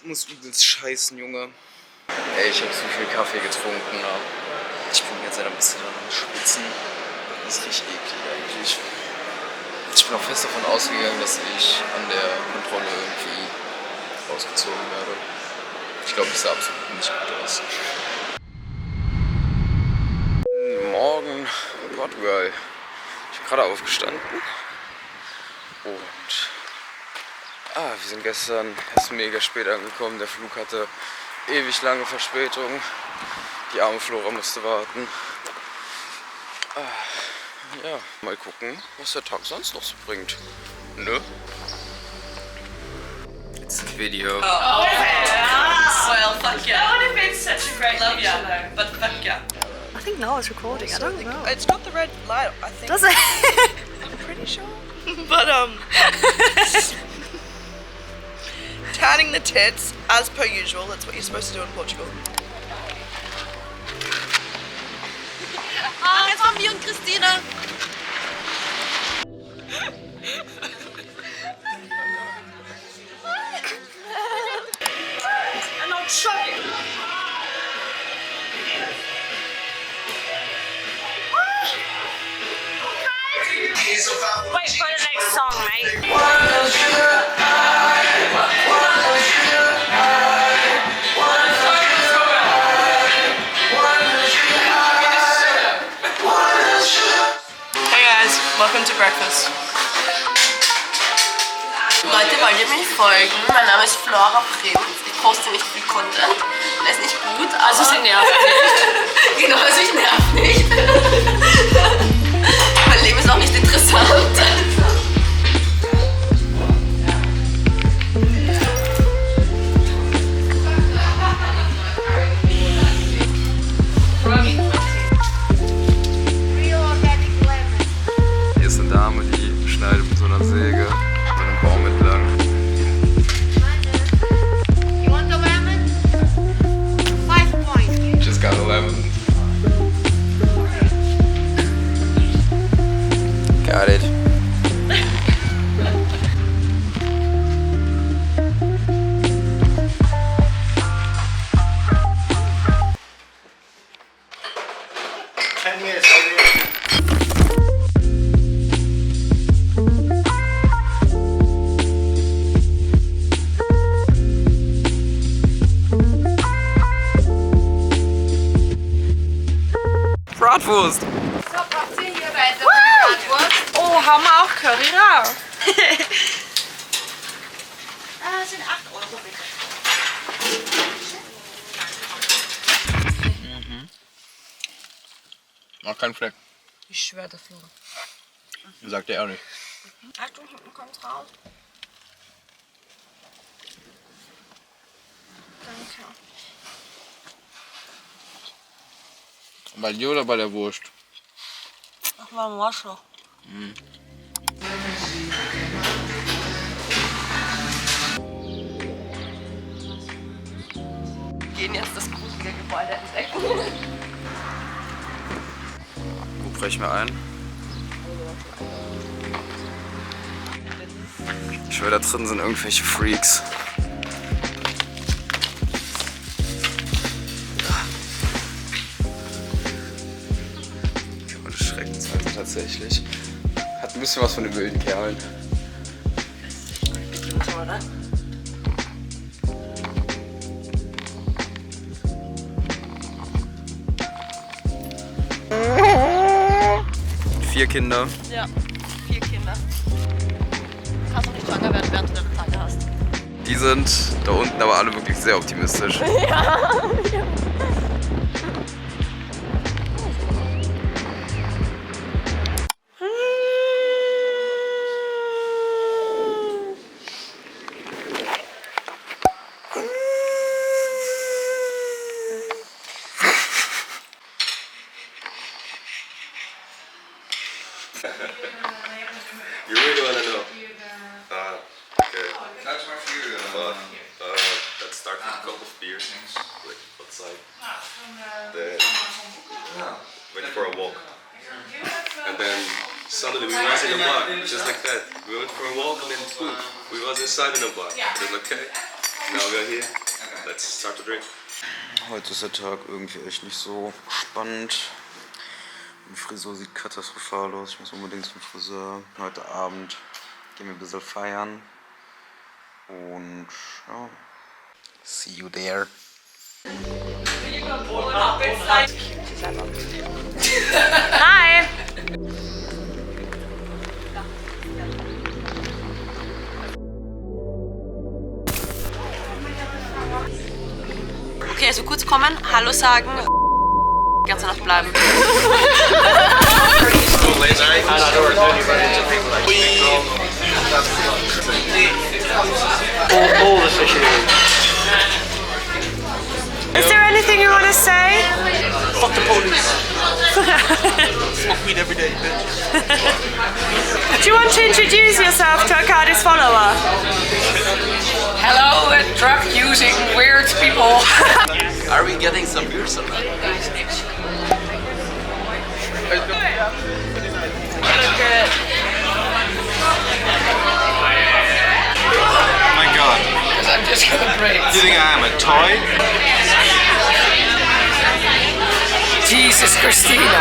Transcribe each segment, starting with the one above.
Muss übelst scheißen, Junge. Ey, ich habe so viel Kaffee getrunken. Ne? Ich bin jetzt ein bisschen am Schwitzen. Das ist richtig eklig eigentlich. Ich bin auch fest davon ausgegangen, dass ich an der Kontrolle irgendwie rausgezogen werde. Ich glaube, das sah absolut nicht gut aus. Morgen Portugal. Ich bin gerade aufgestanden und wir sind gestern erst mega spät angekommen. Der Flug hatte ewig lange Verspätung. Die arme Flora musste warten. Ja, mal gucken, was der Tag sonst noch so bringt. Ne? It's a video. Oh, yeah. Well, fuck yeah. That would have been such a great love you, but fuck yeah. I think now it's recording. I don't know. It's got the red light, I think. Does it? I'm pretty sure. But tanning the tits, as per usual. That's what you're supposed to do in Portugal. Jetzt von mir und Christina. And I'll chuck it. Wait for the next song, mate. Hey guys, welcome to breakfast. Leute, wollt ihr mich folgen? Mein Name ist Flora Prinz. Ich poste nicht viel Content. Der ist nicht gut, also sie nervt nicht. Genau, also ich nerv nicht. Mein Leben ist auch nicht interessant. Hier ist eine Dame, die schneidet mit so einer Säge so einen Baum entlang. You want the lemon? 5 points. Just got a lemon. Got it. Bratwurst! So, kommt ihr hier weiter mit Bratwurst? Oh, haben wir auch Curry raus? Das sind 8 Euro bitte. Mach keinen Fleck. Ich schwöre, der Flora. Sagt er auch nicht. Achtung, hinten kommt's raus. Danke. Bei dir oder bei der Wurst? Ach, war ein Arschloch. Wir gehen jetzt das gruselige Gebäude entdecken. Wo brechen wir ein? Ich schwör, da drin sind irgendwelche Freaks. Das Schreckensweise tatsächlich. Hat ein bisschen was von den wilden Kerlen. Oder? 4 Kinder. Ja, 4 Kinder. Du kannst doch nicht schwanger werden, während du deine Tage hast. Die sind da unten aber alle wirklich sehr optimistisch. Ja. You really wanna know? Okay. That's my favorite. Let's start with a couple of beers, like outside. Then went for a walk. And then suddenly we went in the bar, just like that. We went went for a walk and then boom, we was inside in a bar. Then okay, now we're here. Let's start to drink. Heute ist der Tag irgendwie echt nicht so spannend. Die Frisur sieht katastrophal aus. Ich muss unbedingt zum Friseur. Heute Abend gehen wir ein bisschen feiern. Und ja, see you there. Hi! Okay, also kurz kommen, Hallo sagen, ganze Nacht bleiben. All the fish Is there anything you want to say? Fuck the police. Smoke weed every day, bitch. Do you want to introduce yourself to a Cardis follower? Hello, drug using weird people. Are we getting some beers or not? Oh my god. I'm just gonna break. You think I am a toy? Jesus, Christina.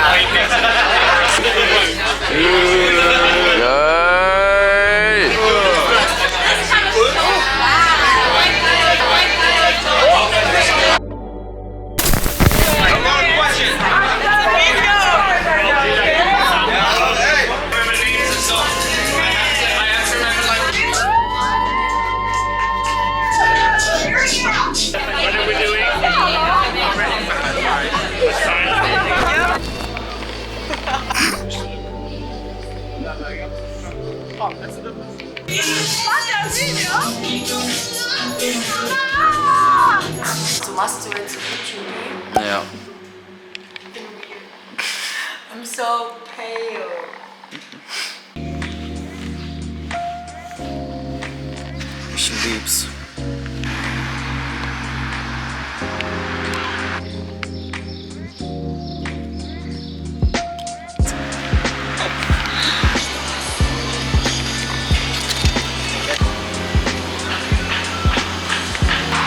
So machst du jetzt so gut, Ja. I'm so pale. Ich lieb's.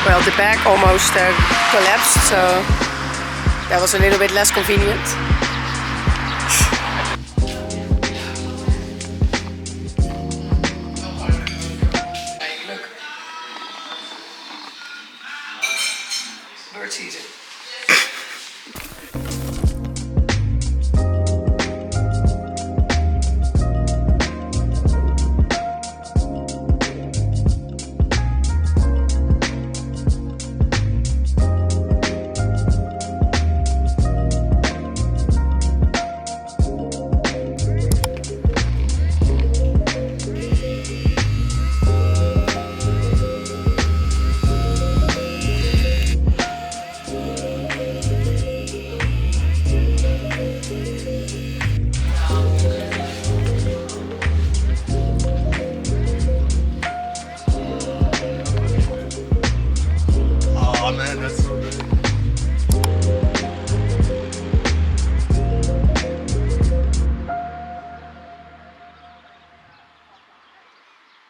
Well, the bag almost collapsed, so that was a little bit less convenient. Look. Bird season.